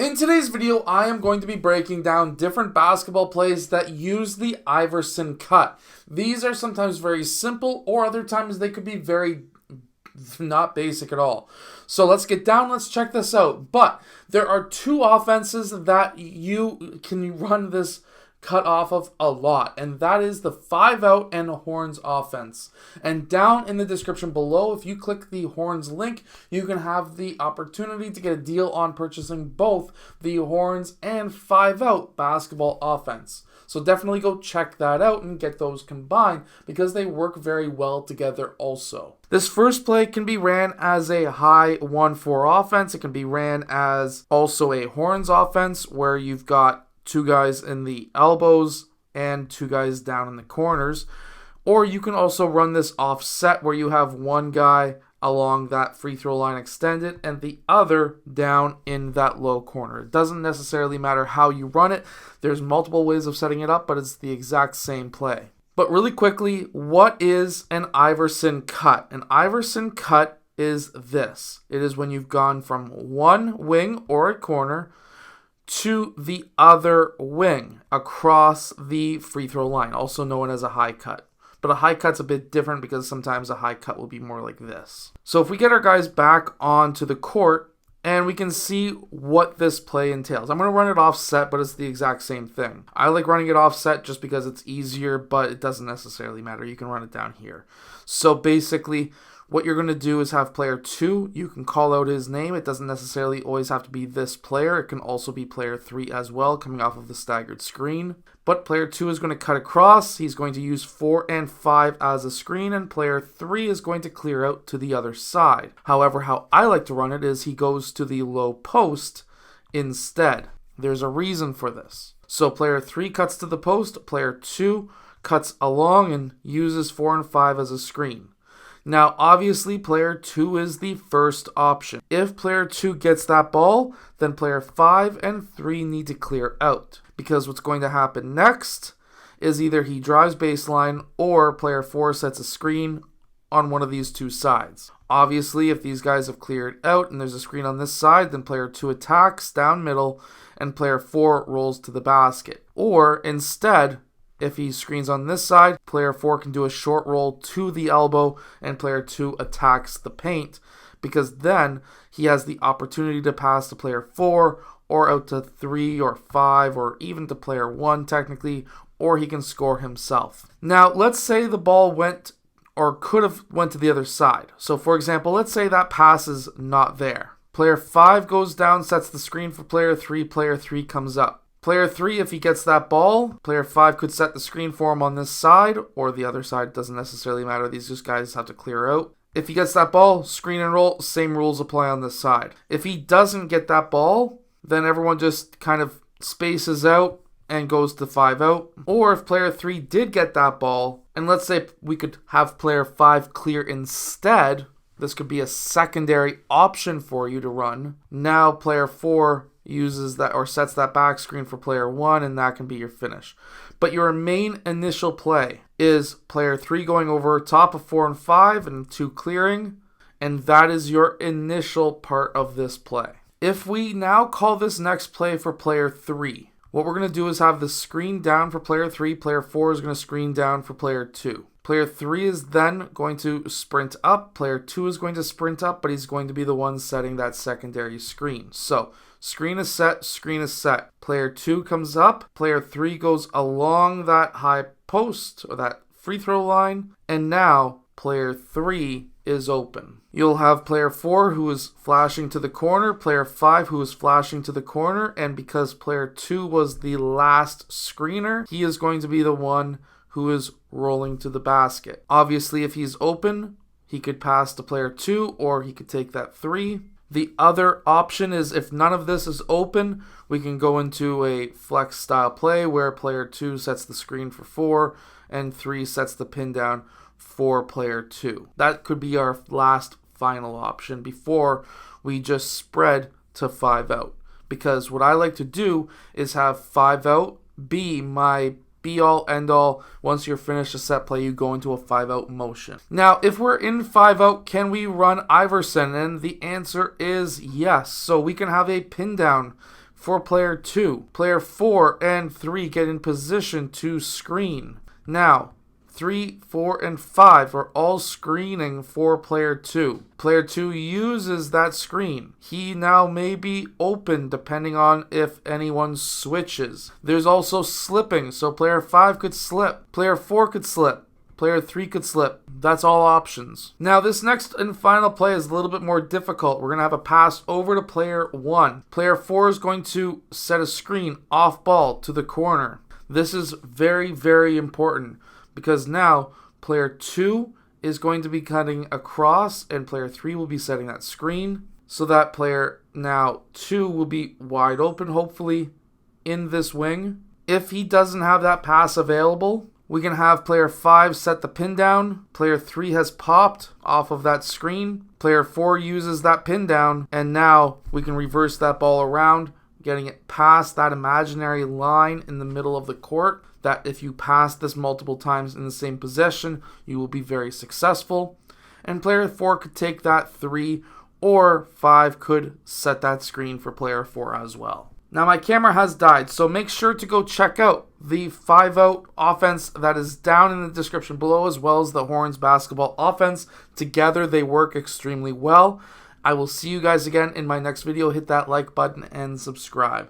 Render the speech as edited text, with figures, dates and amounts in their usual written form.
In today's video, I am going to be breaking down different basketball plays that use the Iverson cut. These are sometimes very simple, or other times they could be very not basic at all. So let's get down, let's check this out. But there are two offenses that you can run this cut off of a lot, and that is the 5-out and horns offense. And down in the description below, if you click the horns link, you can have the opportunity to get a deal on purchasing both the horns and 5-out basketball offense. So definitely go check that out and get those combined because they work very well together also. This first play can be ran as a high 1-4 offense. It can be ran as also a horns offense where you've got two guys in the elbows and two guys down in the corners. Or you can also run this offset where you have one guy along that free throw line extended and the other down in that low corner. It doesn't necessarily matter how you run it. There's multiple ways of setting it up, but it's the exact same play. But really quickly, what is an Iverson cut? An Iverson cut is this. It is when you've gone from one wing or a corner to the other wing across the free throw line, also known as a high cut. But a high cut's a bit different because sometimes a high cut will be more like this. So if we get our guys back onto the court and we can see what this play entails. I'm going to run it offset, but it's the exact same thing. I like running it offset just because it's easier, but it doesn't necessarily matter. You can run it down here. So basically, what you're going to do is have player 2. You can call out his name. It doesn't necessarily always have to be this player. It can also be player 3 as well, coming off of the staggered screen. But player 2 is going to cut across. He's going to use 4 and 5 as a screen, and player 3 is going to clear out to the other side. However, how I like to run it is he goes to the low post instead. There's a reason for this. So player 3 cuts to the post. Player 2 cuts along and uses 4 and 5 as a screen. Now, obviously, player 2 is the first option. If player 2 gets that ball, then player 5 and 3 need to clear out. Because what's going to happen next is either he drives baseline or player 4 sets a screen on one of these two sides. Obviously, if these guys have cleared out and there's a screen on this side, then player 2 attacks down middle and player 4 rolls to the basket. Or instead, if he screens on this side, player 4 can do a short roll to the elbow and player 2 attacks the paint because then he has the opportunity to pass to player 4 or out to 3 or 5 or even to player 1 technically, or he can score himself. Now, let's say the ball went or could have went to the other side. So for example, let's say that pass is not there. Player 5 goes down, sets the screen for player 3 comes up. Player 3, if he gets that ball, player 5 could set the screen for him on this side, or the other side, doesn't necessarily matter. These just guys have to clear out. If he gets that ball, screen and roll, same rules apply on this side. If he doesn't get that ball, then everyone just kind of spaces out and goes to 5-out. Or if player 3 did get that ball, and let's say we could have player 5 clear instead, this could be a secondary option for you to run. Now player 4 uses that or sets that back screen for player 1, and that can be your finish. But your main initial play is player 3 going over top of 4 and 5 and 2 clearing, and that is your initial part of this play. If we now call this next play for player 3, what we're going to do is have the screen down for player 3, player 4 is going to screen down for player 2. Player 3 is then going to sprint up, player 2 is going to sprint up, but he's going to be the one setting that secondary screen. So, screen is set, screen is set. Player 2 comes up, player 3 goes along that high post or that free throw line, and now player 3 is open. You'll have player 4 who is flashing to the corner, player 5 who is flashing to the corner, and because player 2 was the last screener, he is going to be the one who is rolling to the basket. Obviously, if he's open, he could pass to player 2 or he could take that 3. The other option is if none of this is open, we can go into a flex style play where player 2 sets the screen for 4 and 3 sets the pin down for player 2. That could be our last final option before we just spread to 5-out. Because what I like to do is have 5-out be my be-all, end-all. Once you're finished a set play, you go into a 5-out motion. Now, if we're in 5-out, can we run Iverson? And the answer is yes. So we can have a pin down for player 2. Player 4 and 3 get in position to screen. Now, 3, 4, and 5 are all screening for player 2. Player 2 uses that screen. He now may be open depending on if anyone switches. There's also slipping, so player 5 could slip. Player 4 could slip. Player 3 could slip. That's all options. Now, this next and final play is a little bit more difficult. We're going to have a pass over to player 1. Player 4 is going to set a screen off ball to the corner. This is very, very important because now player 2 is going to be cutting across and player 3 will be setting that screen so that player now 2 will be wide open, hopefully, in this wing. If he doesn't have that pass available, we can have player 5 set the pin down. Player 3 has popped off of that screen. Player 4 uses that pin down, and now we can reverse that ball around, getting it past that imaginary line in the middle of the court, that if you pass this multiple times in the same possession, you will be very successful. And player 4 could take that 3, or 5 could set that screen for player 4 as well. Now my camera has died, so make sure to go check out the 5-out offense that is down in the description below, as well as the Horns basketball offense. Together they work extremely well. I will see you guys again in my next video. Hit that like button and subscribe.